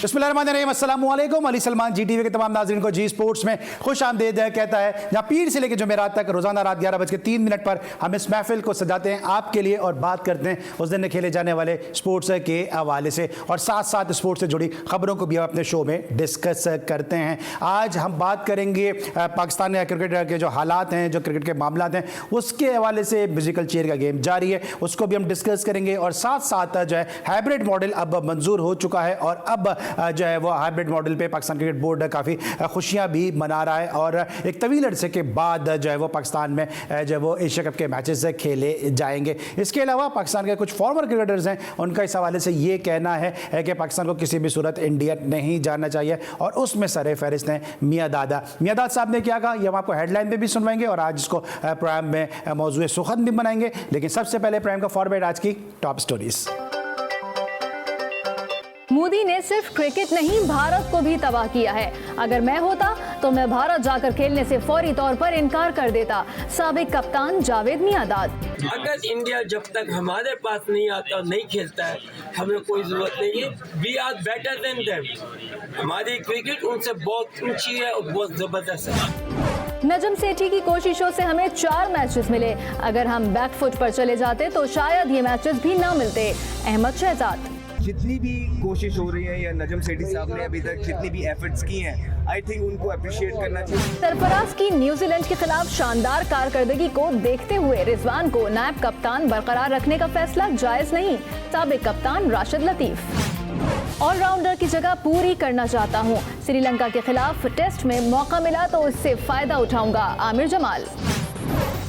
बिस्मिल्लाहिर्रहमानिर्रहीम, अस्सलामु अलैकुम। अली सलमान जी टीवी के तमाम नाज़रीन को जी स्पोर्ट्स में खुश आमदीद कहता है, जहाँ पीर से लेकर जुमेरात तक रोजाना रात 11:03 पर हम इस महफिल को सजाते हैं आपके लिए और बात करते हैं उस दिन खेले जाने वाले स्पोर्ट्स के हवाले से और साथ साथ स्पोर्ट्स से जुड़ी खबरों को भी हम अपने शो में डिस्कस करते हैं। आज हम बात करेंगे पाकिस्तान क्रिकेट के जो हालात हैं, जो क्रिकेट के मामला हैं, उसके हवाले से म्यूजिकल चेयर का गेम जारी है, उसको भी हम डिस्कस करेंगे और साथ साथ जो है हाइब्रिड मॉडल अब मंजूर हो चुका है और अब जो है वो हाइब्रिड मॉडल पे पाकिस्तान क्रिकेट बोर्ड काफ़ी खुशियां भी मना रहा है और एक तवील अरसे के बाद जो है वो पाकिस्तान में जो है वो एशिया कप के मैचेस खेले जाएंगे। इसके अलावा पाकिस्तान के कुछ फॉर्मर क्रिकेटर्स हैं, उनका इस हवाले से ये कहना है कि पाकिस्तान को किसी भी सूरत इंडिया नहीं जाना चाहिए और उसमें सर फहरिस्त हैं मियाँ दादा साहब ने क्या कहा, ये हम आपको हेडलाइन पे भी सुनवाएंगे और आज इसको प्रोग्राम में मौजूद सुखद भी बनाएंगे। लेकिन सबसे पहले प्रोग्राम का फॉर्मेट आज की टॉप स्टोरीज। मोदी ने सिर्फ क्रिकेट नहीं भारत को भी तबाह किया है। अगर मैं होता तो मैं भारत जाकर खेलने से फौरी तौर पर इनकार कर देता। साबिक कप्तान जावेद मियांदाद। अगर इंडिया जब तक हमारे पास नहीं आता, नहीं खेलता है, हमें कोई जरूरत नहीं है। We are better than them. हमारी क्रिकेट उनसे बहुत ऊंची है और बहुत जबरदस्त है। नजम सेठी की कोशिशों से हमें 4 मैचेस मिले। अगर हम बैकफुट पर चले जाते तो शायद ये मैचेस भी ना मिलते। अहमद शहजाद। जितनी भी कोशिश हो रही है या नजम सेठी साहब ने अभी तक जितनी भी एफर्ट्स की हैं, आई थिंक उनको अप्रिशिएट करना चाहिए। सरफराज की न्यूजीलैंड के खिलाफ शानदार कारकर्दगी को देखते हुए रिजवान को नायब कप्तान बरकरार रखने का फैसला जायज नहीं। साबिक कप्तान राशिद लतीफ। ऑलराउंडर की जगह पूरी करना चाहता हूँ। श्रीलंका के खिलाफ टेस्ट में मौका मिला तो इससे फायदा उठाऊंगा। आमिर जमाल।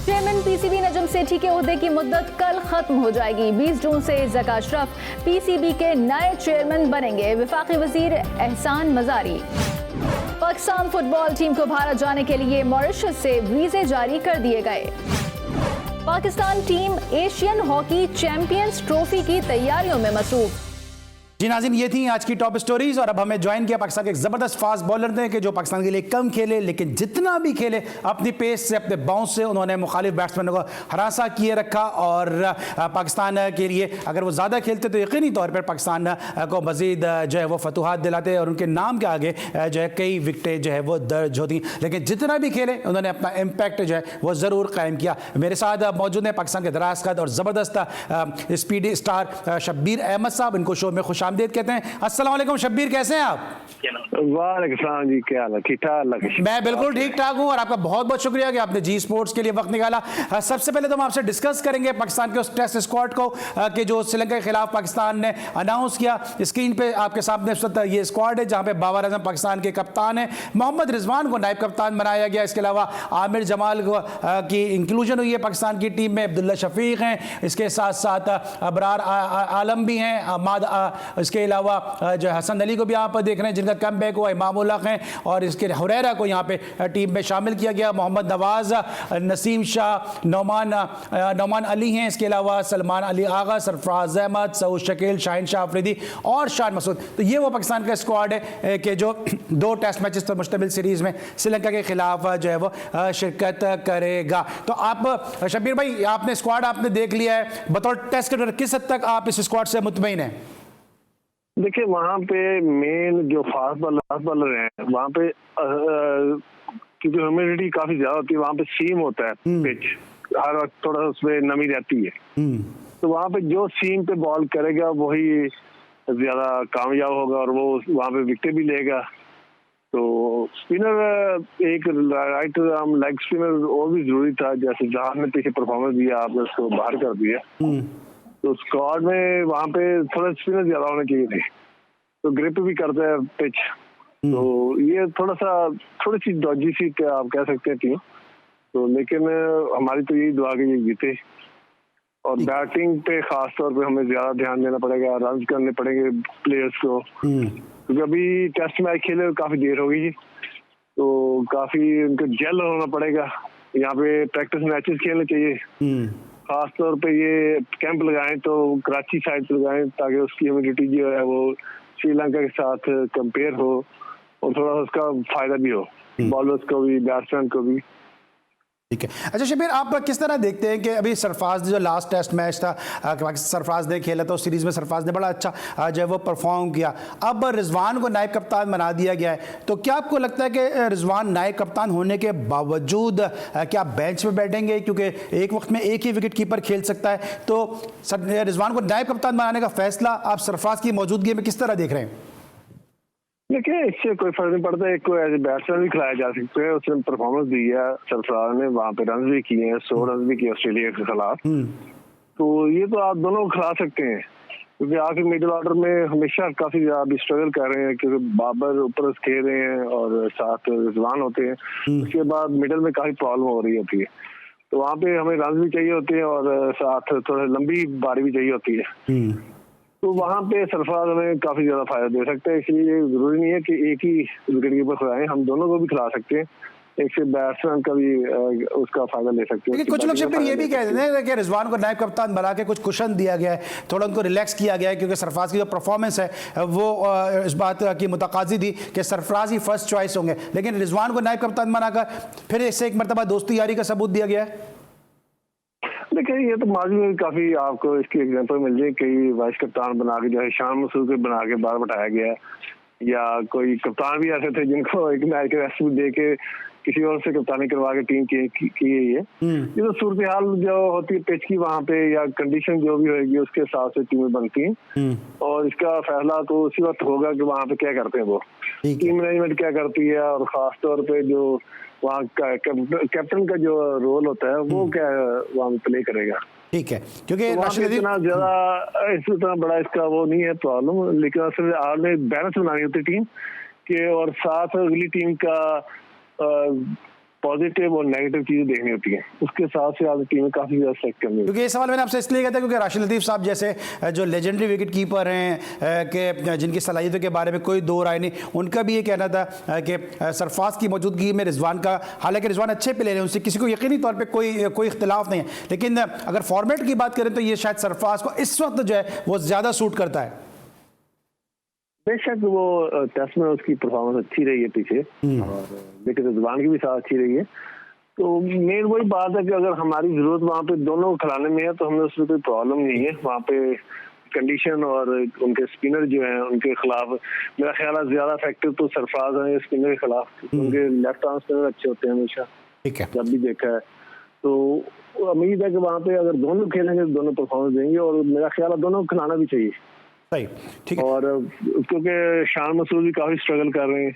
चेयरमैन पीसीबी नजम सेठी के ओहदे की मुद्दत कल खत्म हो जाएगी। 20 जून से ज़का अशरफ पीसीबी के नए चेयरमैन बनेंगे। वफाकी वजीर एहसान मजारी। पाकिस्तान फुटबॉल टीम को भारत जाने के लिए मॉरिशस से वीजे जारी कर दिए गए। Pakistan team Asian hockey champions trophy की तैयारियों में मसरूफ। जी नाज़रीन, ये थी आज की टॉप स्टोरीज और अब हमें ज्वाइन किया पाकिस्तान के एक ज़बरदस्त फास्ट बॉलर ने कि जो पाकिस्तान के लिए कम खेले लेकिन जितना भी खेले अपनी पेस से, अपने बाउंस से उन्होंने मुखालिफ बैट्समैनों को हरासा किए रखा और पाकिस्तान के लिए अगर वो ज़्यादा खेलते तो यकीनी तौर पर पाकिस्तान को मज़ीद जो है वो फतूहात दिलाते और उनके नाम के आगे जो है कई विकटें जो है वो दर्ज होती। लेकिन जितना भी खेले उन्होंने अपना इम्पैक्ट जो है वो ज़रूर कायम किया। मेरे साथ मौजूद हैं पाकिस्तान के दराज कद और ज़बरदस्त स्पीडी स्टार शब्बीर अहमद साहब, इनको शो में खुश आमदीद कहते हैं। अस्सलाम वालेकुम शब्बीर, कैसे हैं आप? वालेकुम सलाम जी, क्या हाल है? ठीक ठाक। मैं बिल्कुल ठीक ठाक हूं और आपका बहुत बहुत शुक्रिया कि आपने जी स्पोर्ट्स के लिए वक्त निकाला। सबसे पहले तो हम आपसे डिस्कस करेंगे पाकिस्तान के उस टेस्ट स्क्वाड को कि जो श्रीलंका के खिलाफ पाकिस्तान ने अनाउंस किया। स्क्रीन पे आपके सामने ये स्क्वाड है जहां पे बाबर आजम पाकिस्तान के कप्तान है, मोहम्मद रिजवान को नायब कप्तान बनाया गया। इसके अलावा आमिर जमाल की इंक्लूजन हुई है पाकिस्तान की टीम में। अब्दुल्ला शफीक हैं, इसके साथ साथ अबरार आलम भी हैं, इसके अलावा जो हसन अली को भी यहाँ पर देख रहे हैं जिनका कम बैक हुआ, इमाम उल हक हैं और इसके हुरैरा को यहाँ पे टीम में शामिल किया गया। मोहम्मद नवाज, नसीम शाह, नौमान अली हैं, इसके अलावा सलमान अली आगा, सरफराज अहमद, सऊद शकील, शाहिन शाह अफरीदी और शान मसूद। तो ये वो पाकिस्तान का स्क्वाड है कि जो 2 टेस्ट मैचेस पर मुश्तमिल सीरीज में श्रीलंका के खिलाफ जो है वो शिरकत करेगा। तो आप शब्बीर भाई, आपने स्क्वाड आपने देख लिया है, बतौर टेस्ट क्रिकेटर किस हद तक आप इस स्क्वाड से मुतमईन हैं? देखिए, वहाँ पे मेन जो फास्ट बॉलर हैं, वहाँ पे क्योंकि ह्यूमिडिटी काफी ज्यादा होती है, वहाँ पे सीम होता है पिच, हर वक्त थोड़ा उसमें नमी रहती है। तो वहाँ पे जो सीम पे बॉल करेगा वही ज्यादा कामयाब होगा और वो वहाँ पे विकेट भी लेगा। तो स्पिनर, एक राइट आर्म लेग स्पिनर और भी जरूरी था, जैसे जहां ने पीछे परफॉर्मेंस दिया आपने उसको बाहर कर दिया। तो स्क्वाड में वहाँ पे थोड़ा स्पिनर ज्यादा होने चाहिए थे, तो ग्रिप भी करते हैं पिच। तो ये थोड़ी सी डॉजी सी आप कह सकते हैं टीम। तो लेकिन हमारी तो यही दुआ कि ये जीते और बैटिंग पे खास तौर पे हमें ज्यादा ध्यान देना पड़ेगा, रन करने पड़ेंगे प्लेयर्स को, क्योंकि अभी टेस्ट मैच खेले काफी देर हो गई, तो काफी उनको जेल होना पड़ेगा। यहाँ पे प्रैक्टिस मैचेस खेलने चाहिए, खास तौर पे ये कैंप लगाएं तो कराची साइड पे लगाएं ताकि उसकी ह्यूमिडिटी जो है वो श्रीलंका के साथ कंपेयर हो और थोड़ा उसका फायदा भी हो बॉलर्स को भी, बैट्समैन को भी। ठीक है। अच्छा शबीर, आप किस तरह देखते हैं कि अभी सरफराज जो लास्ट टेस्ट मैच था सरफराज ने खेला, तो सीरीज़ में सरफराज ने बड़ा अच्छा जो है वो परफॉर्म किया, अब रिजवान को नायब कप्तान बना दिया गया है, तो क्या आपको लगता है कि रिजवान नायब कप्तान होने के बावजूद क्या बेंच पे बैठेंगे, क्योंकि एक वक्त में एक ही विकेट कीपर खेल सकता है, तो रिजवान को नायब कप्तान बनाने का फैसला आप सरफराज की मौजूदगी में किस तरह देख रहे हैं? देखिए, इससे कोई फर्क नहीं पड़ता, एक को एज ए बैट्समैन भी खिलाया जा सकते हैं, उसने परफॉर्मेंस दी है, सरफराज ने वहाँ पे रन भी किए हैं, 100 रन भी किए ऑस्ट्रेलिया के खिलाफ, तो ये तो आप दोनों को खिला सकते हैं, क्योंकि आपके मिडिल ऑर्डर में हमेशा काफी अभी स्ट्रगल कर रहे हैं, क्योंकि बाबर ऊपर खेल रहे हैं और साथ रिजवान होते हैं, उसके बाद मिडिल में काफी प्रॉब्लम हो रही होती है, तो वहाँ पे हमें रन भी चाहिए होते हैं और साथ थोड़ा लंबी बारी भी चाहिए होती है, तो वहाँ पे सरफराज हमें काफी ज्यादा फायदा दे सकते हैं, इसलिए जरूरी नहीं है कि एक ही विकेट कीपर खिलाएं, हम दोनों को भी खिला सकते हैं, एक से बैट्समैन का भी उसका फायदा ले सकते हैं। कुछ लोग शबीर ये भी कहते हैं कि रिजवान को नायब कप्तान बना के कुछ कुशन दिया गया है, थोड़ा उनको रिलैक्स किया गया है, क्योंकि सरफराज की जो परफॉर्मेंस है वो इस बात की मुतकाजी थी कि सरफराज ही फर्स्ट चॉइस होंगे, लेकिन रिजवान को नायब कप्तान बनाकर फिर इससे एक मरतबा दोस्ती यारी का सबूत दिया गया है। देखिए, ये तो माजी में काफी आपको इसकी एग्जांपल मिल जाए, कई वाइस कप्तान बना के, जैसे शान मसूद को बना के बाहर बैठाया गया, या कोई कप्तान भी ऐसे थे जिनको एक मैच के रेस्ट दे के किसी और से कप्तानी करवा के टीम की गई है। ये तो सूरत हाल जो होती है पिच की वहाँ पे, या कंडीशन जो भी होगी उसके हिसाब से टीमें बनती हैं, और इसका फैसला तो उसी वक्त होगा कि वहाँ पे क्या करते हैं वो टीम मैनेजमेंट क्या करती है, और खास तौर पे जो वहाँ का कैप्टन का जो रोल होता है वो क्या वहाँ प्ले करेगा। ठीक है, क्योंकि तो इतना ज्यादा इतना बड़ा इसका वो नहीं है प्रॉब्लम, लेकिन असल आपने बैलेंस बनानी होती टीम के, और साथ अगली टीम का पॉजिटिव और नेगेटिव चीजें देखनी होती है, उसके साथ से आज टीमें काफी ज्यादा सेट करनी है। क्योंकि ये सवाल मैंने आपसे इसलिए किया था क्योंकि राशिद लतीफ साहब जैसे जो लेजेंडरी विकेट कीपर हैं कि जिनकी सलाहियतों के बारे में कोई दो राय नहीं, उनका भी ये कहना था कि सरफराज की मौजूदगी में रिजवान का, हालांकि रिजवान अच्छे प्लेयर हैं, उनसे किसी को यकीनी तौर पर कोई इख्तिलाफ नहीं है, लेकिन अगर फॉर्मेट की बात करें तो ये शायद सरफराज को इस वक्त जो है वो ज्यादा सूट करता है। बेशक वो टेस्ट में उसकी परफॉर्मेंस अच्छी रही है पीछे, और लेकिन रिजवान की भी साथ अच्छी रही है, तो मेन वही बात है कि अगर हमारी जरूरत वहाँ पे दोनों को खिलाने में है तो हमें उसमें कोई प्रॉब्लम नहीं है। वहाँ पे कंडीशन और उनके स्पिनर जो हैं उनके खिलाफ मेरा ख्याल है ज्यादा इफेक्टिव तो सरफराज है स्पिनर के खिलाफ, उनके लेफ्ट आर्म स्पिनर अच्छे होते हैं हमेशा, ठीक है, जब भी देखा है, तो उम्मीद है कि वहाँ पे अगर दोनों खेलेंगे तो दोनों परफॉर्मेंस देंगे, और मेरा ख्याल है दोनों को खिलाना भी चाहिए। सही, ठीक है। और क्योंकि शान मसूद भी काफी स्ट्रगल कर रहे हैं,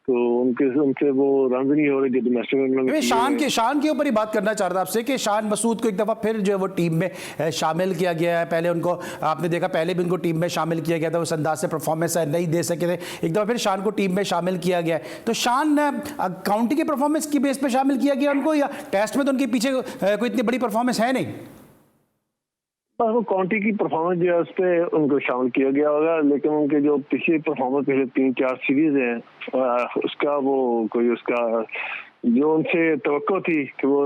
तो उनसे वो रन नहीं हो रहे जो डोमेस्टिक में। शान के ऊपर ही बात करना चाह रहा था आपसे कि शान मसूद को एक दफ़ा फिर जो है वो टीम में शामिल किया गया है। पहले उनको आपने देखा, पहले भी उनको टीम में शामिल किया गया था, उस अंदाज से परफॉर्मेंस नहीं दे सके थे, एक दफ़ा फिर शान को टीम में शामिल किया गया है। तो शान काउंटी की परफॉर्मेंस की बेस पर शामिल किया गया उनको, या टेस्ट में तो उनके पीछे कोई इतनी बड़ी परफॉर्मेंस है नहीं? वो काउंटी की परफॉर्मेंस जो है उस पर उनको शामिल किया गया होगा, लेकिन उनके जो पिछले परफॉर्मेंस पिछले 3-4 सीरीज हैं उसका वो कोई उसका जो उनसे तवक्को थी कि वो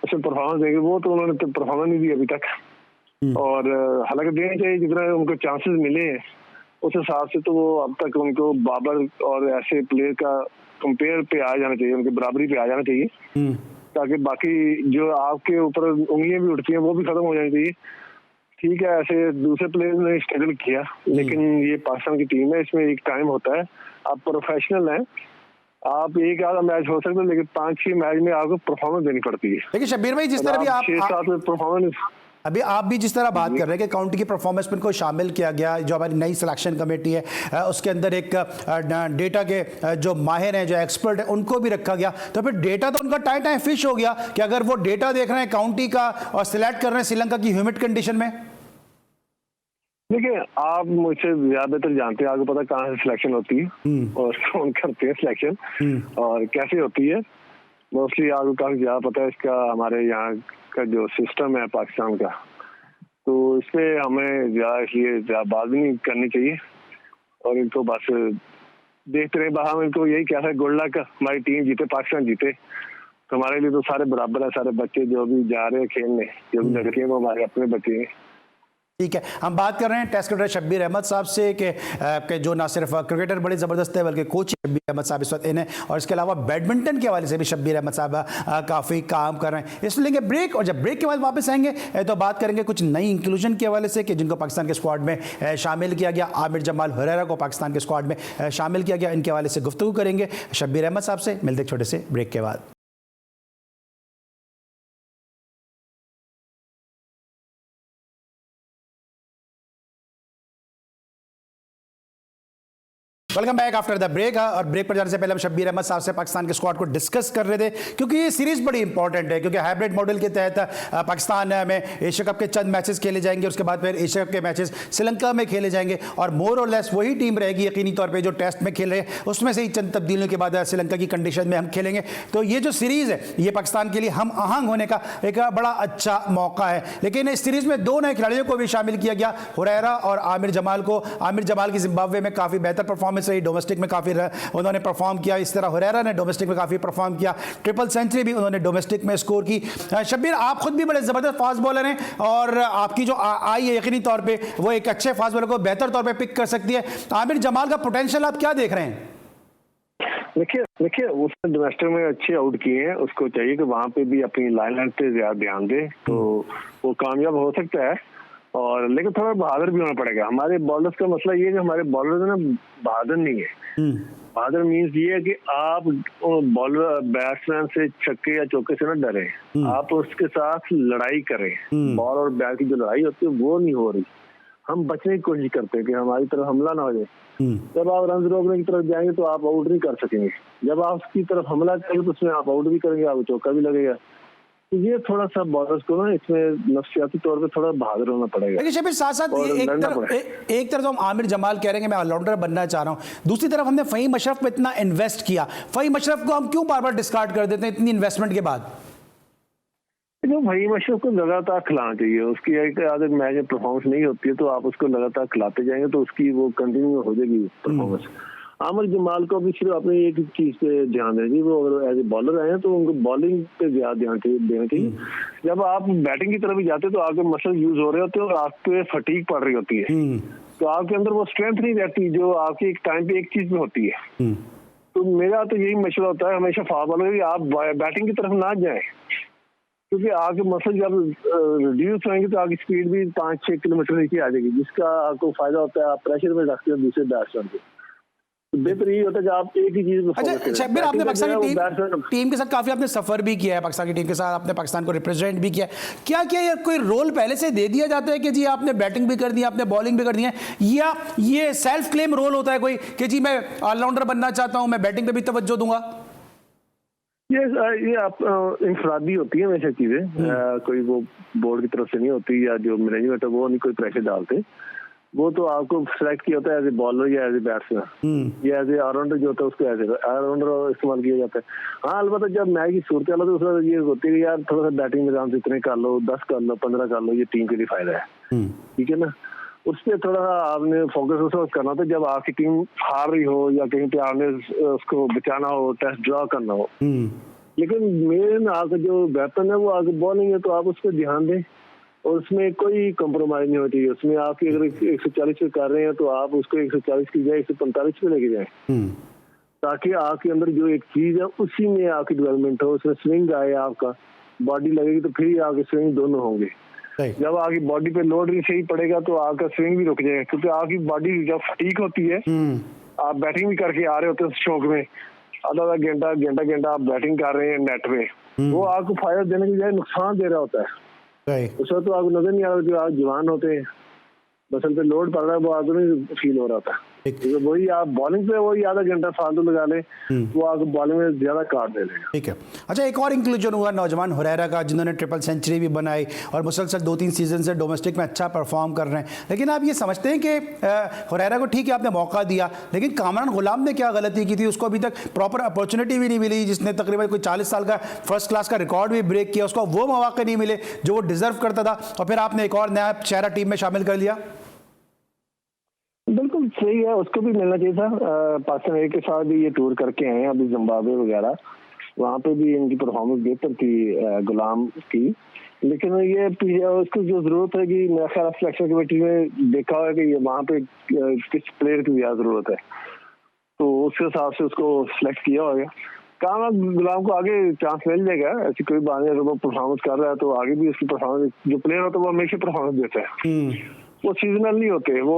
उसमें परफॉर्मेंस देंगे, वो तो उन्होंने परफॉर्मेंस नहीं दी अभी तक, और हालांकि देना चाहिए जितना उनको चांसेस मिले हैं उस हिसाब से, तो वो अब तक उनको बाबर और ऐसे प्लेयर का कंपेयर पे आ जाना चाहिए, उनके बराबरी पे आ जाना चाहिए, ताकि बाकी जो आपके ऊपर उंगलियां भी उठती हैं वो भी खत्म हो जानी चाहिए। ठीक है, ऐसे दूसरे प्लेयर्स ने स्ट्रगल किया, लेकिन ये पाकिस्तान की टीम है, इसमें एक टाइम होता है, आप प्रोफेशनल हैं, आप एक आधा मैच हो सकता है, लेकिन 5-6 मैच में आपको परफॉर्मेंस देनी पड़ती है। लेकिन शब्बीर भाई जिस तरह भी आप 6-7 में परफॉर्मेंस अभी आप भी जिस तरह बात कर रहे हैं कि काउंटी की परफॉर्मेंस में इनको शामिल किया गया, जो हमारी नई सिलेक्शन कमेटी है उसके अंदर एक डेटा के जो माहिर हैं, जो एक्सपर्ट हैं, उनको भी रखा गया, तो फिर डेटा तो उनका टाइम फिश हो गया कि अगर वो डेटा देख रहे हैं काउंटी का और सिलेक्ट कर रहे हैं श्रीलंका की ह्यूमिड कंडीशन में। देखिए, आप मुझसे ज्यादा बेहतर जानते हैं, आपको पता कहाँ से सिलेक्शन होती है और कौन करते हैं सिलेक्शन और कैसे होती है, मोस्टली आपको काफी ज्यादा पता है इसका, हमारे यहाँ का जो सिस्टम है पाकिस्तान का, तो इस पे हमें ज्यादा बात नहीं करनी चाहिए, और इनको बस देखते रहे। बाहर में इनको यही क्या है, गुड लक, हमारी टीम जीते, पाकिस्तान जीते, तो हमारे लिए तो सारे बराबर है, सारे बच्चे जो भी जा रहे हैं खेलने, जो भी लड़के हैं वो हमारे अपने बच्चे हैं, ठीक है, हम बात कर रहे हैं टेस्ट क्रिकेटर शब्बीर अहमद साहब से कि जो ना सिर्फ क्रिकेटर बड़े ज़बरदस्त है बल्कि कोच शब्बीर अहमद साहब इस वक्त इन है, और इसके अलावा बैडमिंटन के हवाले से भी शब्बीर अहमद साहब काफ़ी काम कर रहे हैं। इसलिए लेंगे ब्रेक, और जब ब्रेक के बाद वापस आएंगे तो बात करेंगे कुछ नई इंक्लूजन के हवाले से कि जिनको पाकिस्तान के स्क्वाड में शामिल किया गया। आमिर जमाल हुरैरा को पाकिस्तान के स्क्वाड में शामिल किया गया, इनके हवाले से गुफ्तगू करेंगे शब्बीर अहमद साहब से। मिलते छोटे से ब्रेक के बाद। Welcome back after the break. और ब्रेक पर जाने से पहले हम शब्बीर अहमद साहब से पाकिस्तान के स्क्वाड को डिस्कस कर रहे थे, क्योंकि ये सीरीज बड़ी इंपॉर्टेंट है, क्योंकि हाइब्रिड मॉडल के तहत पाकिस्तान में एशिया कप के चंद मैचेस खेले जाएंगे, उसके बाद फिर एशिया कप के मैचेस श्रीलंका में खेले जाएंगे, और मोर और लेस वही टीम रहेगी यकीनी तौर पर जो टेस्ट में खेल रहे हैं, उसमें से ही चंद तब्दीलियों के बाद श्रीलंका की कंडीशन में हम खेलेंगे। तो ये जो सीरीज़ है ये पाकिस्तान के लिए हम आहंग होने का एक बड़ा अच्छा मौका है। लेकिन इस सीरीज़ में दो नए खिलाड़ियों को भी शामिल किया गया, हुरैरा और आमिर जमाल को। आमिर जमाल की जिम्बाब्वे में काफ़ी बेहतर परफॉर्मेंस रही, डोमेस्टिक में काफ़ी उन्होंने परफॉर्म किया। इस तरह हुरैरा ने डोमेस्टिक में काफ़ी परफॉर्म किया, ट्रिपल सेंचुरी भी उन्होंने डोमेस्टिक में स्कोर की। शब्बीर, आप खुद भी बड़े ज़बरदस्त फास्ट बॉलर हैं, और आपकी जो आई है यकीनी तौर पे वो एक अच्छे फास्ट बॉलर को बेहतर तौर पे पिक कर सकती है। आमिर जमाल का पोटेंशियल आप क्या देख रहे हैं? देखिए उसने डोमेस्टिक में अच्छे आउट किए हैं, उसको चाहिए कि वहाँ पे भी अपनी लाइन लेंथ पे ज्यादा ध्यान दे, तो वो कामयाब हो सकता है। और लेकिन थोड़ा बहादुर भी होना पड़ेगा। हमारे बॉलर्स का मसला ये है कि हमारे बॉलर ना बहादुर नहीं है। बहादुर मीन्स ये है कि आप बॉलर बैट्समैन से छक्के या चौके से ना डरे, आप उसके साथ लड़ाई करें। बॉल और बैट की जो लड़ाई होती है वो नहीं हो रही, हम बचने की कोशिश करते हैं कि हमारी तरफ हमला ना हो जाए। जब आप रन रोकने की तरफ जाएंगे तो आप आउट नहीं कर सकेंगे, जब आप उसकी तरफ हमला करेंगे तो उसमें आप आउट भी करेंगे, आपको चौका भी लगेगा। तो ये थोड़ा सा बॉलर्स को ना इसमें नफ्सियाती तौर पे थोड़ा बहादुर होना पड़ेगा। लेकिन शब्बीर साथ साथ एक तरफ तो हम आमिर जमाल कह रहे हैं कि मैं ऑलराउंडर बनना चाह रहा हूँ, दूसरी तरफ हमने फ़हीम अशरफ पे इतना इन्वेस्ट किया, फ़हीम अशरफ को हम क्यों बार बार डिस्कार्ड कर देते हैं इतनी इन्वेस्टमेंट के बाद? जो फ़हीम अशरफ को लगातार खिलाना चाहिए, उसकी एक आदत मैच में परफॉर्मेंस नहीं होती है तो आप उसको लगातार खिलाते जाएंगे तो उसकी वो कंटिन्यू हो जाएगी परफॉर्मेंस। आमिर जमाल को भी सिर्फ अपनी एक चीज पे ध्यान देना चाहिए, वो अगर एज ए बॉलर आए हैं तो उनको बॉलिंग पे ज्यादा ध्यान देना चाहिए। जब आप बैटिंग की तरफ भी जाते तो आपके मसल यूज हो रहे होते हैं और आप पे फटीग पड़ रही होती है, तो आपके अंदर वो स्ट्रेंथ नहीं रहती जो आपकी एक टाइम पे एक चीज में होती है। तो मेरा तो यही मशवरा होता है हमेशा फास्ट बॉलर कि आप बैटिंग की तरफ ना जाए, क्योंकि आपके मसल जब रिड्यूस होंगे तो आपकी स्पीड भी 5-6 किलोमीटर नीचे आ जाएगी, जिसका आपको फायदा होता है आप प्रेशर में रखते हो दूसरे बैट्समैन को। बेहतर यही होता है कि आप एक ही चीज। अच्छा शब्बीर, आपने पाकिस्तान की टीम के साथ काफी आपने सफर भी किया है, पाकिस्तान की टीम के साथ आपने पाकिस्तान को रिप्रेजेंट भी किया, क्या ये कोई रोल पहले से दे दिया जाता है कि जी आपने बैटिंग भी कर दी, आपने बॉलिंग भी कर दी है, या ये सेल्फ क्लेम रोल होता है कोई कि जी मैं ऑलराउंडर बनना चाहता हूं, मैं बैटिंग पे भी तवज्जो दूंगा? ये आप इंफरादी होती है वैसे चीजें, कोई वो बोर्ड की तरफ से नहीं होती या जो मैनेजमेंट है वो नहीं कोई प्रेशर डालते, वो तो आपको सिलेक्ट किया होता है एज ए बॉलर या एज ए बैट्समैन या एज ए ऑलराउंडर जो होता है उसको एज ए ऑलराउंडर इस्तेमाल किया जाता है। हाँ अलबत्ता जब मैच की सूरत हाल तो उसमें ये होती है कि यार थोड़ा सा बैटिंग में से इतने कर लो, 10 कर लो, 15 कर लो, ये टीम के लिए फायदा है, ठीक है ना। उस पर थोड़ा सा आपने फोकस उस वक्त करना था जब आपकी टीम हार रही हो या कहीं पे आपने उसको बचाना हो, टेस्ट ड्रॉ करना हो। लेकिन मेन आपका जो वेपन है वो आगे बॉलिंग है, तो आप उस पर ध्यान दें और उसमें कोई कॉम्प्रोमाइज नहीं होती है। उसमें आप अगर 140 पे कर रहे हैं तो आप उसको 140 की जाए 145 पे लेके जाएं, ताकि आपके अंदर जो एक चीज है उसी में आपकी डेवलपमेंट हो, उसमें स्विंग आए, आपका बॉडी लगेगी तो फिर आपके स्विंग दोनों होंगे। जब आपकी बॉडी पे लोड भी सही पड़ेगा तो आपका स्विंग भी रुक जाएगा, क्योंकि आपकी बॉडी जब फटीक होती है, आप बैटिंग भी करके आ रहे होते हैं शौक में, आधा घंटा आप बैटिंग कर रहे हैं नेट में, वो आपको फायदा देने की बजाय नुकसान दे रहा होता है। उस वक्त तो आपको नजर नहीं आ रहा, जो आप जवान होते हैं मसल पे लोड पड़ रहा है वो आपको नहीं फील हो रहा था। तो वही आप बॉलिंग पे वही आधा घंटा फालतू लगा लें वो आपको बॉलिंग में ज्यादा काट दे देगा। ठीक है। अच्छा, एक और इंक्लूजन हुआ नौजवान हुरैरा का, जिन्होंने ट्रिपल सेंचुरी भी बनाई और मुसलसल 2-3 सीजन से डोमेस्टिक में अच्छा परफॉर्म कर रहे हैं, लेकिन आप ये समझते हैं कि हुरैरा को ठीक है आपने मौका दिया, लेकिन कामरान गुलाम ने क्या गलती की थी? उसको अभी तक प्रॉपर अपॉर्चुनिटी भी नहीं मिली, जिसने तकरीबन कोई 40 साल का फर्स्ट क्लास का रिकॉर्ड भी ब्रेक किया, उसको वो मौके नहीं मिले जो वो डिजर्व करता था, और फिर आपने एक और नया चेहरा टीम में शामिल कर लिया। बिल्कुल सही है, उसको भी मिलना चाहिए था। पाकिस्तान ए के साथ भी ये टूर करके आए हैं अभी जिम्बाब्वे वगैरह, वहाँ पे भी इनकी परफॉर्मेंस बेहतर थी गुलाम की। लेकिन ये उसको जो जरूरत है कि मेरा ख्याल सिलेक्शन कमेटी ने देखा हुआ है कि ये वहाँ पे किस प्लेयर की ज्यादा जरूरत है, तो उसके हिसाब से उसको सिलेक्ट किया होगा। कहा गुलाम को आगे चांस मिल जाएगा, ऐसी कोई बात नहीं। अगर वो परफॉर्मेंस कर रहा है तो आगे भी उसकी परफॉर्मेंस, जो प्लेयर होता है वो हमेशा परफॉर्मेंस देता है, वो सीजनल नहीं होते। वो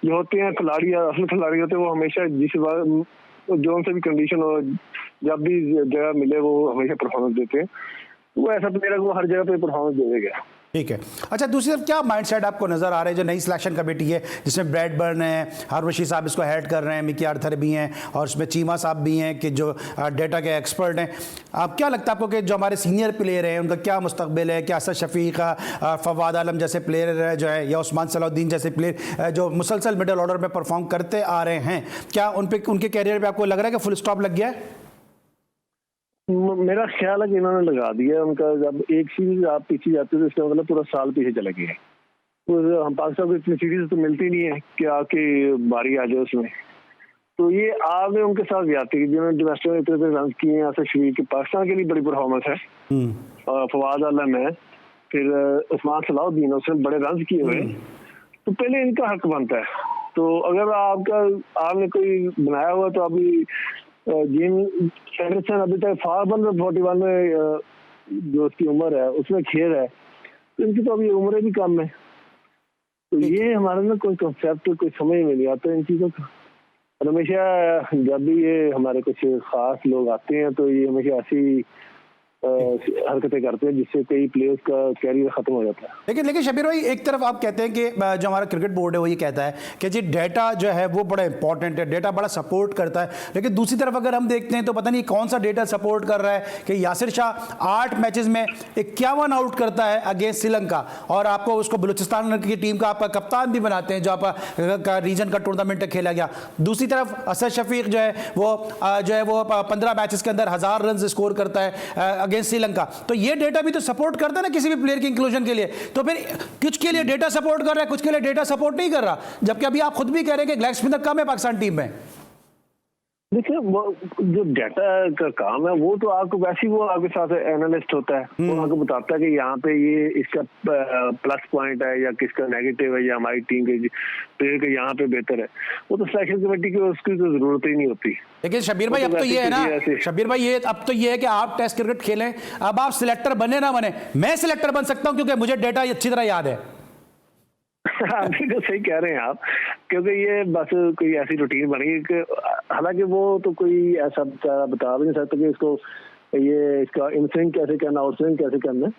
जो होते हैं खिलाड़ी, असली खिलाड़ी होते हैं, वो हमेशा जिस बार जो से भी कंडीशन हो, जब भी जगह मिले वो हमेशा परफॉर्मेंस देते हैं। वो ऐसा प्लेयर है वो हर जगह पे परफॉर्मेंस देगा। ठीक है। अच्छा, दूसरी तरफ क्या माइंडसेट आपको नजर आ रहा है जो नई सिलेक्शन कमेटी है, जिसमें ब्रैडबर्न है, हारून रशीद साहब इसको हेड कर रहे हैं, मिकी आर्थर भी हैं, और उसमें चीमा साहब भी हैं कि जो डेटा के एक्सपर्ट हैं। आप क्या लगता है आपको कि जो हमारे सीनियर प्लेयर हैं उनका क्या मुस्तकबिल है? क्या असद शफीक, फवाद आलम जैसे प्लेयर जो है, या उस्मान सलाउद्दीन जैसे प्लेयर जो मुसलसल मिडिल ऑर्डर में परफॉर्म करते आ रहे हैं, क्या उनके कैरियर पर आपको लग रहा है कि फुल स्टॉप लग गया है? मेरा ख्याल है कि इन्होंने लगा दिया उनका। जब एक सीरीज आप पीछे जाते हो तो इसका मतलब पूरा साल पीछे चले गए। तो हम पाकिस्तान को इतनी सीरीज तो मिलती नहीं है कि आके बारी आ जाए उसमें। तो ये आपने उनके साथ जाती है जिन्होंने डोमेस्टिक में इतने रन किए हैं। असद शफीक की पाकिस्तान के लिए बड़ी परफॉर्मेंस है, फवाद आलम है, फिर उस्मान सलाउद्दीन, उसने बड़े रन किए हुए, तो पहले इनका हक बनता है। तो अगर आपने कोई बनाया हुआ तो अभी जिम एंडरसन अभी तक 41 में जो उसकी उम्र है उसमें खेल है, तो इनकी तो अभी उम्र भी कम है। तो ये हमारे ना कोई कंसेप्ट कोई समझ में नहीं आता इन चीजों का। हमेशा जब भी ये हमारे कुछ खास लोग आते हैं तो ये हमेशा ऐसी हरकतें करते हैं जिससे कई प्लेयर्स का कैरियर खत्म हो जाता है। लेकिन शबीर भाई, एक तरफ आप कहते हैं कि जो हमारा क्रिकेट बोर्ड है वो ये कहता है कि जी डेटा जो है वो बड़ा इंपॉर्टेंट है, डेटा बड़ा सपोर्ट करता है। लेकिन दूसरी तरफ अगर हम देखते हैं तो पता नहीं कौन सा डेटा सपोर्ट कर रहा है कि यासिर शाह 8 मैचेस में 51 आउट करता है अगेंस्ट श्रीलंका, और आपको उसको बलूचिस्तान की टीम का आपका कप्तान भी बनाते हैं जो आपका रीजन का टूर्नामेंट खेला गया। दूसरी तरफ असद शफीक जो है वो 15 मैचेस के अंदर 1000 रन स्कोर करता है अगेंस्ट श्रीलंका। तो ये डेटा भी तो सपोर्ट करता है ना किसी भी प्लेयर के इंक्लूजन के लिए। तो फिर कुछ के लिए डेटा सपोर्ट कर रहा है, कुछ के लिए डेटा सपोर्ट नहीं कर रहा, जबकि अभी आप खुद भी कह रहे हैं कि लेग स्पिनर कम है पाकिस्तान टीम में। देखिए, वो जो डाटा का काम है वो तो आपको वैसे ही वो आपके साथ एनालिस्ट होता है, वो आपको बताता है कि यहाँ पे ये इसका प्लस पॉइंट है या किसका नेगेटिव है या हमारी टीम के प्लेयर के यहाँ पे बेहतर है। वो तो सिलेक्शन कमेटी की उसकी तो जरूरत ही नहीं होती। लेकिन शबीर भाई, अब तो ये है ना शबीर भाई, ये अब तो ये है कि आप टेस्ट क्रिकेट खेलें, अब आप सिलेक्टर बने ना बने, मैं सिलेक्टर बन सकता हूँ क्योंकि मुझे डेटा अच्छी तरह याद है। तो सही कह रहे हैं आप, क्योंकि ये बस कोई ऐसी रूटीन बनी कि हालांकि वो तो कोई ऐसा बता भी नहीं सकता कि इसका इनस्विंग कैसे करना, आउटस्विंग कैसे करना,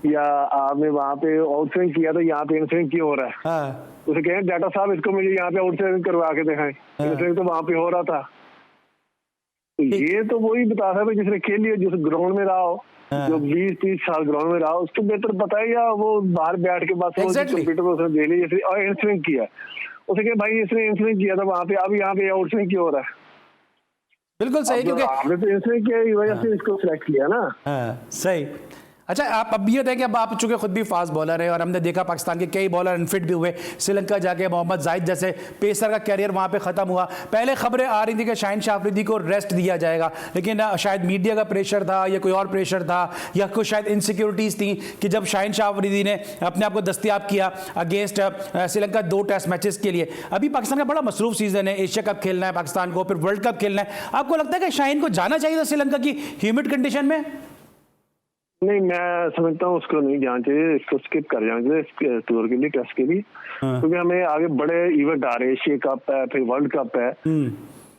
या आपने वहाँ पे आउटस्विंग किया तो यहाँ पे इनस्विंग क्यों हो रहा है। उसे कहें डाटा साहब इसको मुझे यहाँ पे आउटस्विंग करवा के दिखाएं, इनस्विंग तो वहाँ पे हो रहा था। तो ये तो वही बता सकता है जिसने खेल लिया, जिस ग्राउंड में रहा हो, जो 20-30 साल ग्राउंड में रहा, उसको बेहतर पता है, या वो बाहर बैठ के बस कंप्यूटर पर उसने दे लिया और इनस्विंग किया, उसे कहे भाई इसने इनस्विंग किया था वहाँ पे, अब यहाँ पे आउटस्विंग क्यों हो रहा है। बिल्कुल सही, क्योंकि आपने तो इनस्विंग किया की वजह से इसको सिलेक्ट किया ना। सही। अच्छा, आप अब ये देखें, अब आप चूंकि खुद भी फास्ट बॉलर है और हमने देखा पाकिस्तान के कई बॉलर अनफिट भी हुए, श्रीलंका जाके मोहम्मद जाहिद जैसे पेसर का कैरियर वहाँ पे ख़त्म हुआ। पहले खबरें आ रही थी कि शाहीन शाह अफरीदी को रेस्ट दिया जाएगा, लेकिन शायद मीडिया का प्रेशर था या कोई और प्रेशर था या कुछ शायद इनसिक्योरिटीज़ थी कि जब शाहीन शाह अफरीदी ने अपने आप को दस्तियाब किया अगेंस्ट श्रीलंका 2 टेस्ट मैचेस के लिए। अभी पाकिस्तान का बड़ा मसरूफ सीजन है, एशिया कप खेलना है पाकिस्तान को, फिर वर्ल्ड कप खेलना है। आपको लगता है कि शाहीन को जाना चाहिए था श्रीलंका की ह्यूमिड कंडीशन में? नहीं, मैं समझता हूँ उसको नहीं जाना चाहिए, इसको स्किप कर जाना चाहिए टूर के लिए, टेस्ट के लिए, क्योंकि हमें आगे बड़े इवेंट आ रहे हैं, एशिया कप है, फिर वर्ल्ड कप है,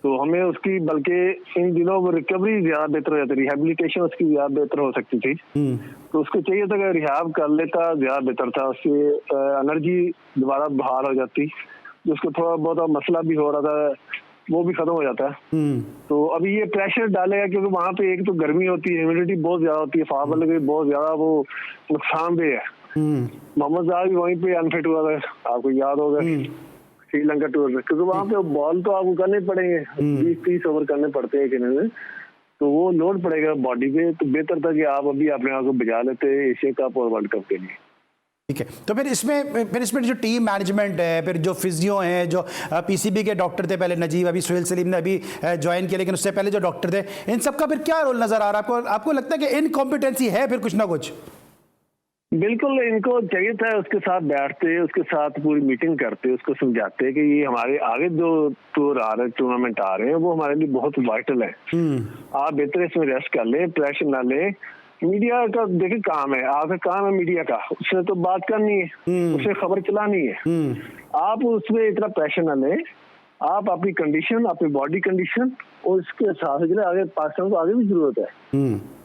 तो हमें उसकी बल्कि इन दिनों वो रिकवरी ज्यादा बेहतर हो जाती, रिहेबिलिटेशन उसकी ज्यादा बेहतर हो सकती थी। तो उसको चाहिए था कि रिहाब कर लेता, ज्यादा बेहतर था, उसकी एनर्जी दोबारा बहाल हो जाती, जिसको थोड़ा बहुत मसला भी हो रहा था वो भी खत्म हो जाता है। तो अभी ये प्रेशर डालेगा क्योंकि वहाँ पे एक तो गर्मी होती है, ह्यूमिडिटी बहुत ज्यादा होती है, फावल भी बहुत ज्यादा वो नुकसानदेह है। मोहम्मद जाहिद भी वहीं पे अनफिट हुआ था, आपको याद होगा श्रीलंका टूर में, क्योंकि वहाँ पे बॉल तो आपको करने पड़ेंगे, 20-30 ओवर करने पड़ते हैं खेलने में, तो वो लोड पड़ेगा बॉडी पे। तो बेहतर था कि आप अभी अपने आप को बचा लेते एशिया कप और वर्ल्ड कप के लिए। ठीक है, तो फिर इसमें जो टीम मैनेजमेंट है, फिर जो फिजियो हैं, जो पीसीबी के डॉक्टर थे पहले नजीब, अभी सुहेल सलीम ने अभी ज्वाइन किया, लेकिन उससे पहले जो डॉक्टर थे, इन सबका फिर क्या रोल नजर आ रहा है आपको? आपको लगता है कि इनकॉम्पिटेंसी है फिर कुछ ना कुछ? बिल्कुल, इनको चाहिए था उसके साथ बैठते, उसके साथ पूरी मीटिंग करते, उसको समझाते कि ये हमारे आगे जो टूर आ रहे हैं, टूर्नामेंट आ रहे हैं, वो हमारे लिए बहुत वाइटल है। आप बेहतर इसमें रेस्ट कर लें, प्रेशर ना लें। मीडिया का देखिए काम है, आपका काम है मीडिया का, उससे तो बात करनी है, उससे खबर चलानी है। आप उसमें इतना प्रेशर ना लें, आप अपनी कंडीशन, अपनी बॉडी कंडीशन और इसके हिसाब से आगे पाकिस्तान को आगे भी जरूरत है।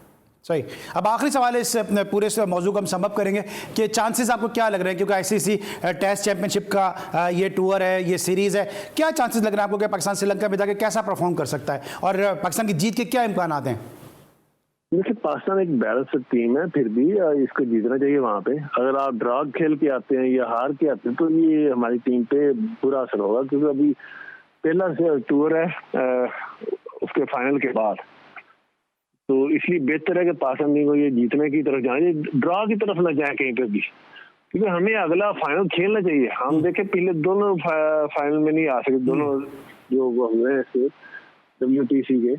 सही। अब आखिरी सवाल है इस पूरे इस मौजू को हम सम अप करेंगे कि चांसेस आपको क्या लग रहे हैं, क्योंकि आईसीसी टेस्ट चैंपियनशिप का ये टूर है, ये सीरीज़ है, क्या चांसेस लग रहे हैं आपको कि पाकिस्तान श्रीलंका में जाकर कैसा परफॉर्म कर सकता है और पाकिस्तान की जीत के क्या इम्कान हैं? देखिए, पाकिस्तान एक बैलेंस टीम है, फिर भी इसको जीतना चाहिए वहाँ पे। अगर आप ड्रॉ खेल के आते हैं या हार के आते हैं तो ये हमारी टीम पे बुरा असर होगा, क्योंकि अभी पहला टूर है उसके फाइनल के बाद, तो इसलिए बेहतर है कि पाकिस्तान को ये जीतने की तरफ जाए, ड्रॉ की तरफ ना जाए कहीं पे भी, क्योंकि हमें अगला फाइनल खेलना चाहिए। हम देखें पिछले दोनों फाइनल में नहीं आ सके, दोनों जो हुए WTC के,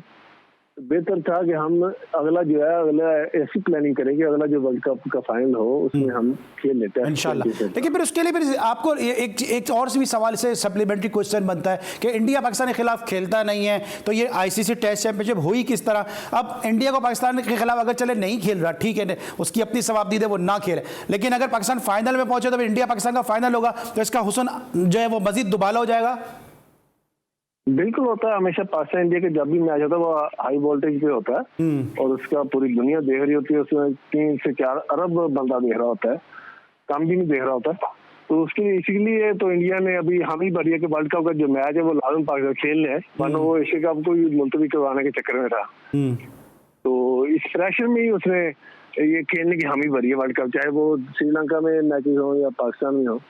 बेहतर था कि हम अगला जो है अगला ऐसी प्लानिंग करें कि अगला जो वर्ल्ड कप का फाइनल हो उसमें हम खेल लेते हैं इंशाल्लाह। लेकिन फिर उसके लिए फिर आपको एक और भी सवाल से सप्लीमेंट्री क्वेश्चन बनता है कि इंडिया पाकिस्तान के खिलाफ खेलता नहीं है, तो ये आईसीसी टेस्ट चैंपियनशिप हुई किस तरह? अब इंडिया को पाकिस्तान के खिलाफ अगर चले नहीं खेल रहा, ठीक है, उसकी अपनी सवाबदीद है, वो ना खेले, लेकिन अगर पाकिस्तान फाइनल में पहुंचे तो फिर इंडिया पाकिस्तान का फाइनल होगा, तो इसका हुस्न जो है वो मजीद दुबाला हो जाएगा। बिल्कुल होता है, हमेशा पाकिस्तान इंडिया के जब भी मैच होता है वो हाई वोल्टेज पे होता है और उसका पूरी दुनिया देख रही होती है, उसमें 3 से 4 अरब बंदा देख रहा होता है, कम भी नहीं देख रहा होता है। तो उसके लिए इसीलिए तो इंडिया ने अभी हम ही बढ़िया कि वर्ल्ड कप का जो मैच है वो लाजम पाकिस्तान खेलने है, वरना वो एशिया कप को मुलतवी करवाने के चक्कर में था। तो इस प्रेशर में ही उसने ये खेलने की हम ही बढ़िया वर्ल्ड कप, चाहे वो श्रीलंका में मैचेस हो या पाकिस्तान में हो।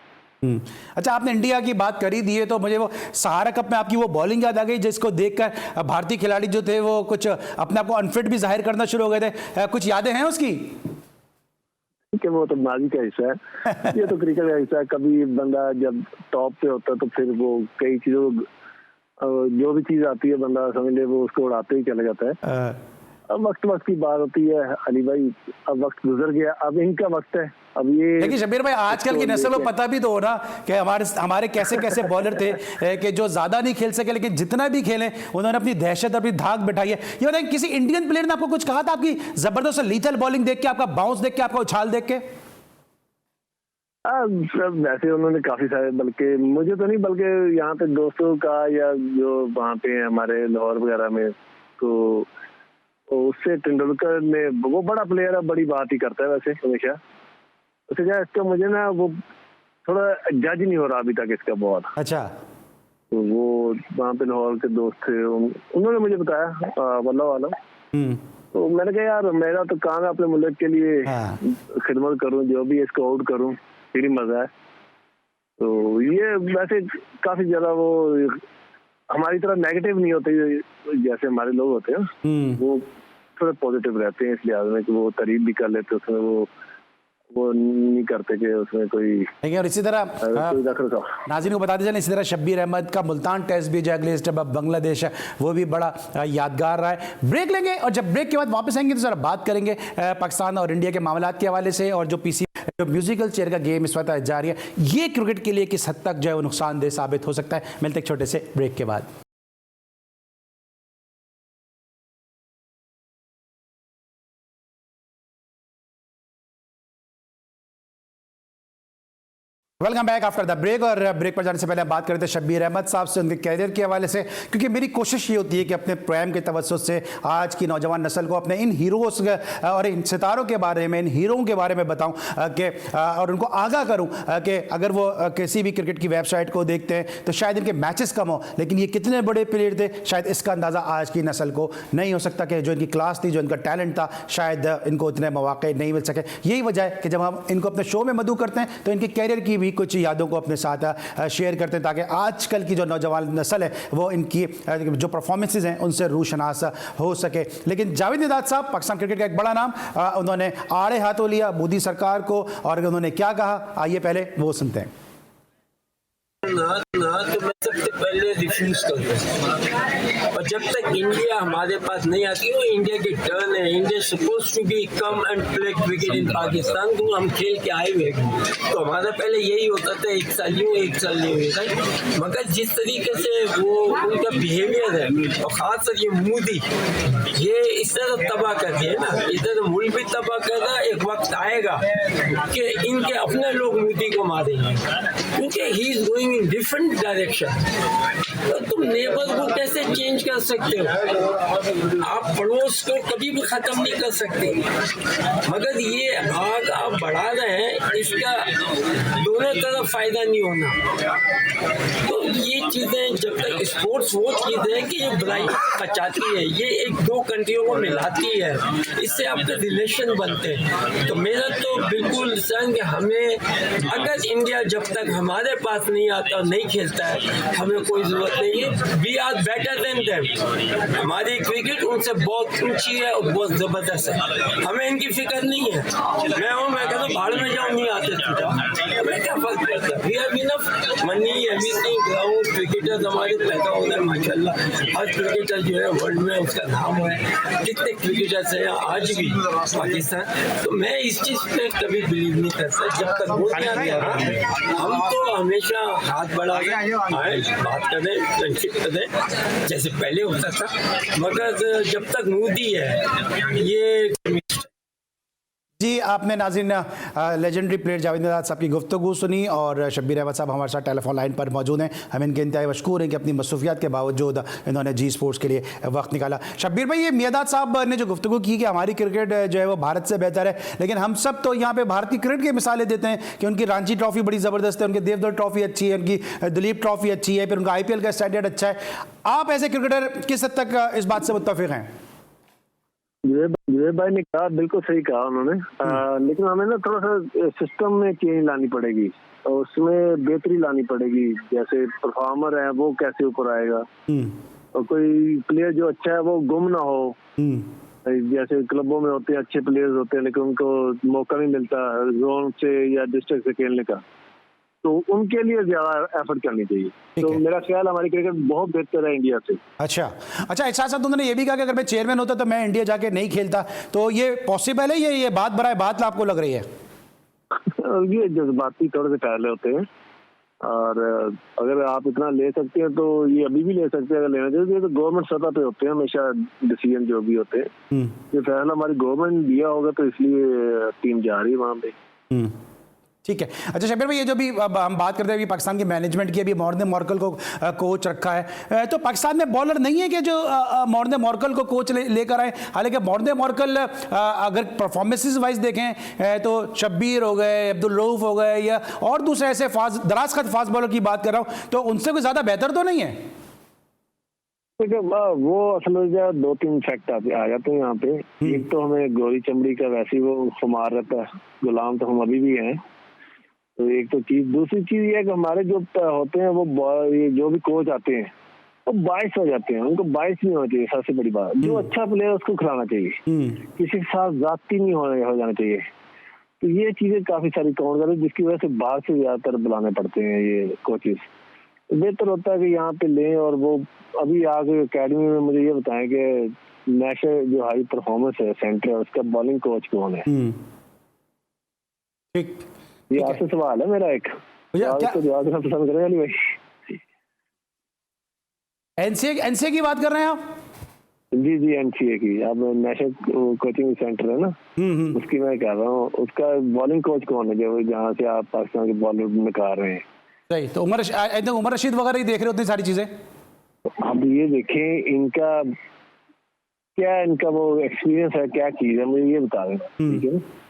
अच्छा, आपने इंडिया की बात करी दी है तो मुझे वो सहारा कप में आपकी वो बॉलिंग याद आ गई, जिसको देखकर भारतीय खिलाड़ी जो थे वो कुछ अपने आप को अनफिट भी जाहिर करना शुरू हो गए थे, कुछ यादें हैं उसकी? ठीक है, वो तो बाजी का हिस्सा है, ये तो क्रिकेट का हिस्सा है। कभी बंदा जब टॉप पे होता है तो फिर वो कई चीजों जो भी चीज आती है बंदा समझ ले वो उसको उड़ाते ही चला जाता है। अब वक्त की बात होती है अली भाई, अब वक्त गुजर गया, अब इनका वक्त है। अब ये देखिए शब्बीर भाई, आजकल की नस्ल को पता भी तो हो ना कि हमारे कैसे कैसे बॉलर थे कि जो ज्यादा नहीं खेल सके, लेकिन जितना भी खेले उन्होंने अपनी दहशत, अपनी धाक बैठाई है। ये बताएं, किसी इंडियन प्लेयर ने आपको कुछ कहा था आपकी जबरदस्त लीथल बॉलिंग देख के, आपका बाउंस देख के, आपका उछाल देख के? वैसे उन्होंने काफी सारे, बल्कि मुझे तो नहीं, बल्कि यहाँ पे दोस्तों का या जो वहाँ पे हमारे लाहौर वगैरह में, तो उससे तेंदुलकर ने, वो बड़ा प्लेयर है, बड़ी बात ही करता है वैसे हमेशा। उससे क्या इसका मुझे ना वो थोड़ा जज नहीं हो रहा अभी तक इसका बहुत। अच्छा, तो वो वहाँ पे लाहौर के दोस्त थे, उन्होंने मुझे बताया वल्ला वाला। तो मैंने कहा यार मेरा तो काम है अपने मुल्क के लिए खिदमत करूँ, जो भी इसको आउट करूँ, फिर ही मजा है। तो ये वैसे काफी ज्यादा वो हमारी तरह नेगेटिव नहीं होते जैसे हमारे लोग होते हैं, वो थोड़े पॉजिटिव रहते हैं, इसलिए आदमी कि वो तारीफ भी कर लेते, उसमें वो नहीं करते कि उसमें कोई। और इसी तरह नाज़रीन को बता दीजिए, इसी तरह शब्बीर अहमद का मुल्तान टेस्ट भी जो अगले स्टेप अब बांग्लादेश है वो भी बड़ा यादगार रहा है। ब्रेक लेंगे और जब ब्रेक के बाद वापस आएंगे तो जरा बात करेंगे पाकिस्तान और इंडिया के मामलात के हवाले से, और जो जो म्यूजिकल चेयर का गेम इस वक्त जारी है, ये क्रिकेट के लिए किस हद तक जो है वो नुकसानदेह साबित हो सकता है। मिलते एक छोटे से ब्रेक के बाद। Welcome back after the break. और ब्रेक पर जाने से पहले बात करते हैं शब्बीर अहमद साहब से, उनके कैरियर के हवाले से, क्योंकि मेरी कोशिश ये होती है कि अपने प्रोग्राम के तवज्जुह से आज की नौजवान नस्ल को अपने इन हीरोज़ और इन सितारों के बारे में, इन हीरोज़ के बारे में बताऊं कि और उनको आगाह करूं कि अगर वो किसी भी क्रिकेट की वेबसाइट को देखते हैं तो शायद इनके मैचेस कम हो, लेकिन ये कितने बड़े प्लेयर थे शायद इसका अंदाज़ा आज की नस्ल को नहीं हो सकता कि जो इनकी क्लास थी, जो इनका टैलेंट था, शायद इनको इतने मौके नहीं मिल सके। यही वजह है कि जब हम इनको अपने शो में मदऊ करते हैं तो इनके कैरियर की भी भी कुछ यादों को अपने साथ शेयर करते हैं ताकि आजकल की जो नौजवान नस्ल है वो इनकी जो परफॉर्मेंसेज हैं उनसे रूशनास हो सके। लेकिन जावेद मियांदाद साहब पाकिस्तान क्रिकेट का एक बड़ा नाम, उन्होंने आड़े हाथों लिया मोदी सरकार को और उन्होंने क्या कहा, आइए पहले वो सुनते हैं। ना तो मैं सबसे पहले रिफ्यूज करता और जब तक इंडिया हमारे पास नहीं आती, वो इंडिया की टर्न है, India suppose to be come and play cricket in Pakistan, तो हम खेल के आए हुए तो हमारा पहले यही होता था, एक साल यूँ एक साल नहीं होता। मगर जिस तरीके से वो उनका बिहेवियर है और खासकर ये मोदी, ये इस तरह तबाह कर दिया ना, इधर मुल्क भी तबाह कर रहा है। एक वक्त आएगा कि इनके अपने लोग मोदी को मारेंगे क्योंकि he is going in different direction. तो तुम नेबर को कैसे चेंज कर सकते हो? आप पड़ोस को कभी भी खत्म नहीं कर सकते, मगर ये आग आप बढ़ा रहे हैं, इसका दोनों तरफ फायदा नहीं होना। तो ये चीजें जब तक स्पोर्ट्स वो चीज है कि ये बुराई बचाती है, ये एक दो कंट्रियों को मिलाती है, इससे आपके रिलेशन बनते हैं। तो मेरा तो बिल्कुल संग हमें, अगर इंडिया जब तक हमारे पास नहीं आता, नहीं खेलता है, हमें कोई जरूरत नहीं है। We are better than them. हमारी क्रिकेट उनसे बहुत ऊंची है और बहुत जबरदस्त है, हमें इनकी फिक्र नहीं है। मैं कहता भाड़ में जाऊँ, नहीं आते तुझा, हमें क्या फर्क पड़ता है। We have enough money, everything, ground, cricketers हमारे पैदा हो रहे हैं माशाल्लाह। हर क्रिकेटर जो है वर्ल्ड में उसका नाम है, कितने क्रिकेटर्स हैं आज भी पाकिस्तान। तो मैं इस चीज पे कभी बिलीव नहीं करता, जब तक वो नहीं आता हम तो हमेशा हाथ बढ़ा आए, बात करें, फ्रेंडशिप करें जैसे पहले होता था। मगर जब तक मोदी है ये जी, आपने नाज़रीन लेजेंडरी प्लेयर जावेद मियांदाद साहब की गुफ्तगू सुनी और शब्बीर अहमद साहब हमारे साथ टेलीफोन लाइन पर मौजूद हैं। हम इनके इंतहाई मशकूर हैं कि अपनी मसरूफियात के बावजूद इन्होंने जी स्पोर्ट्स के लिए वक्त निकाला। शब्बीर भाई, ये मियांदाद साहब ने जो गुफ्तगू की कि हमारी क्रिकेट जो है वो भारत से बेहतर है, लेकिन हम सब तो यहाँ पे भारतीय क्रिकेट की मिसालें देते हैं कि उनकी रणजी ट्रॉफी बड़ी ज़बरदस्त है, उनकी देवधर ट्रॉफी अच्छी है, उनकी दिलीप ट्रॉफी अच्छी है, फिर उनका IPL का स्टैंडर्ड अच्छा है। आप ऐसे क्रिकेटर किस हद तक इस बात से मुत्तफिक हैं? विवेक भाई ने कहा, बिल्कुल सही कहा उन्होंने, लेकिन हमें ना थोड़ा सा सिस्टम में चेंज लानी पड़ेगी और उसमें बेहतरी लानी पड़ेगी। जैसे परफॉर्मर है वो कैसे ऊपर आएगा, और कोई प्लेयर जो अच्छा है वो गुम ना हो। जैसे क्लबों में होते हैं अच्छे प्लेयर्स होते हैं लेकिन उनको मौका नहीं मिलता जोन से या डिस्ट्रिक्ट से खेलने का, तो उनके लिए ज्यादा एफर्ट करनी चाहिए। तो मेरा ख्याल हमारी क्रिकेट बहुत बेहतर है इंडिया से। अच्छा, इस साथ साथ उन्होंने ये भी कहा कि अगर मैं चेयरमैन होता तो मैं इंडिया जाके नहीं खेलता, तो ये पॉसिबल है? ये बात बराए बात आपको लग रही है? ये जज्बाती तौर से पहले होते हैं, और अगर आप इतना ले सकते हैं तो ये अभी भी ले सकते हैं। अगर लेना चाहिए तो गवर्नमेंट सतह पे होते हैं हमेशा डिसीजन जो भी होते हैं। ये फैसला हमारी गवर्नमेंट दिया होगा तो इसलिए टीम जा रही है वहाँ पे। ठीक है। अच्छा शब्बीर भाई, ये जो भी अब हम बात करते हैं अभी पाकिस्तान की मैनेजमेंट की, अभी मॉर्ने मॉर्कल को कोच रखा है, तो पाकिस्तान में बॉलर नहीं है कि जो मॉर्ने मॉर्कल को कोच लेकर आए? हालांकि मॉर्ने मॉर्कल अगर परफॉर्मेंसेस वाइज देखें तो शब्बीर हो गए, अब्दुल रऊफ हो गए, या और दूसरे ऐसे दराज खत फास्ट बॉलर की बात कर रहा हूँ, तो उनसे कोई ज़्यादा बेहतर तो नहीं है? वो असल में 2-3 फैक्ट आ जाते हैं यहाँ पे। एक तो हमें गोरी चमड़ी का वैसे ही वो खुमार रहता है, गुलाम तो हम अभी भी हैं। तो एक तो चीज, दूसरी चीज ये है कि हमारे जो होते हैं वो जो भी कोच आते हैं वो बाइस हो जाते हैं, उनको बाइस नहीं होना चाहिए। सबसे बड़ी बात, जो अच्छा प्लेयर उसको खिलाना चाहिए, किसी के साथ जाती नहीं हो जाना चाहिए। तो ये चीजें काफी सारी काउंट कर रही है, जिसकी वजह से बाहर से ज्यादातर बुलाने पड़ते हैं ये कोचेस। बेहतर होता है कि यहाँ पे लें। और वो अभी आगे अकेडमी में मुझे ये बताएं कि नेशनल जो हाई परफॉर्मेंस है सेंटर, उसका बॉलिंग कोच कौन है? ये आपसे सवाल है मेरा एक, जवाब देना पसंद करें अली भाई? एनसीए की बात कर रहे हैं आप? जी एनसीए की, अब नेशनल कोचिंग सेंटर है ना, उसकी मैं कह रहा हूँ। उसका बॉलिंग कोच कौन है जो जहाँ से आप पाकिस्तान के बॉलर निकाल रहे हैं? सही, तो उमर रशीद वगैरह ही देख रहे होते हैं सारी चीजें। अब ये देखें इनका क्या, इनका वो एक्सपीरियंस है, क्या चीज है, मुझे ये बता दें। ठीक है,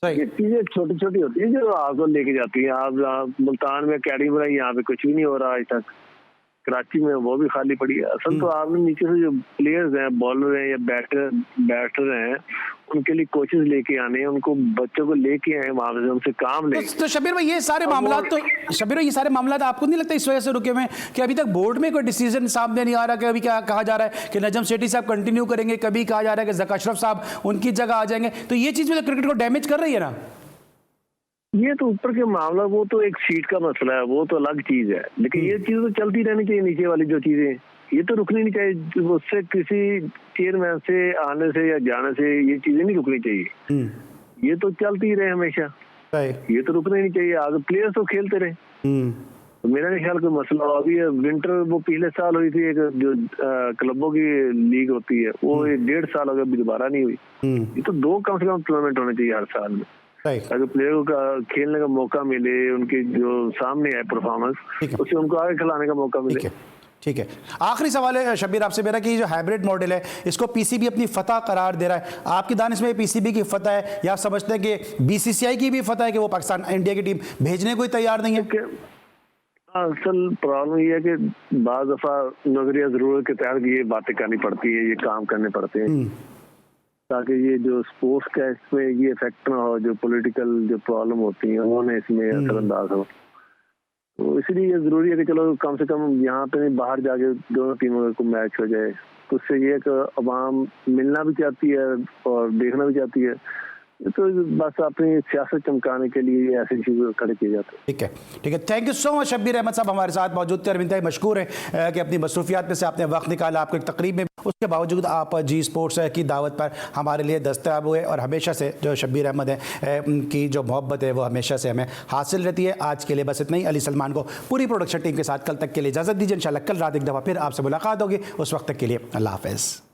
ये चीजें छोटी छोटी होती है जो आपको लेके जाती है। आप मुल्तान में अकेडमी बनाई, यहाँ पे कुछ भी नहीं हो रहा आज तक। कराची में वो भी खाली पड़ी है। असल तो आपने नीचे से जो प्लेयर्स हैं, बॉलर हैं या बैटर हैं, उनके लिए कोचेस लेके आने हैं, उनको बच्चों को लेके आए वहां से, उनसे काम ले। तो शब्बीर भाई ये सारे मामला आपको नहीं लगता इस वजह से रुके हुए हैं कि अभी तक बोर्ड में कोई डिसीजन सामने नहीं आ रहा? कि अभी क्या कहा जा रहा है कि नजम सेठी साहब कंटिन्यू करेंगे, कभी कहा जा रहा है कि ज़का अशरफ साहब उनकी जगह आ जाएंगे, तो ये चीज भी तो क्रिकेट को डैमेज कर रही है ना? ये तो ऊपर के मामला, वो तो एक सीट का मसला है, वो तो अलग चीज है, लेकिन ये चीज तो चलती रहनी चाहिए। नीचे वाली जो चीजें ये तो रुकनी नहीं चाहिए, उससे किसी चेयरमैन से आने से या जाने से ये चीजें नहीं रुकनी चाहिए। ये तो चलती रहे हमेशा, ये तो रुकना नहीं चाहिए। आगे प्लेयर्स तो खेलते रहे, तो मेरा नहीं ख्याल कोई मसला हो। अभी विंटर वो पिछले साल हुई थी, एक जो क्लबों की लीग होती है, वो 1.5 साल हो गया, अभी दोबारा नहीं हुई। ये तो 2 कम से कम टूर्नामेंट होने चाहिए हर साल में, अगर प्लेयरों का खेलने का मौका मिले, उनके जो सामने है परफॉर्मेंस, उससे उनको आगे खिलाने का मौका मिले। ठीक है। आखिरी सवाल है शब्बीर आपसे मेरा कि जो हाइब्रिड मॉडल है, इसको पीसीबी अपनी फतह करार दे रहा है, आपकी दानिश में पीसीबी की फतह है या आप समझते हैं कि बीसीसीआई की भी फतह है कि वो पाकिस्तान इंडिया की टीम भेजने को तैयार नहीं है? असल प्रॉब्लम ये है कि बाज़ दफा नजरिया जरूरत के तहत ये बातें करनी पड़ती है, ये काम करने पड़ते हैं, ताकि ये जो स्पोर्ट्स का इसमें ये इफेक्ट ना हो, जो पॉलिटिकल जो प्रॉब्लम होती है उन्होंने इसमें असरअंदाज हो। तो इसलिए ये जरूरी है कि चलो कम से कम यहाँ पे नहीं, बाहर जाके दोनों टीमों को मैच हो जाए। तो उससे ये कि अवाम मिलना भी चाहती है और देखना भी चाहती है, तो बस अपनी सियासत चमकाने के लिए ऐसी चीजें खड़े किए जाते हैं। ठीक है। Thank you so much Shabbir Ahmed साहब हमारे साथ मौजूद थे। इंतहाई मशकूर है कि अपनी मसरूफियात में से आपने वक्त निकाला, आपको एक तकरीब में, उसके बावजूद आप जी स्पोर्ट्स की दावत पर हमारे लिए दस्तयाब हुए, और हमेशा से जो शब्बीर अहमद है उनकी जो मोहब्बत है वो हमेशा से हमें हासिल रहती है। आज के लिए बस इतना ही। अली सलमान को पूरी प्रोडक्शन टीम के साथ कल तक के लिए इजाज़त दीजिए। इंशाल्लाह कल रात एक दफ़ा फिर आपसे मुलाकात होगी। उस वक्त तक के लिए अल्लाह हाफ़िज़।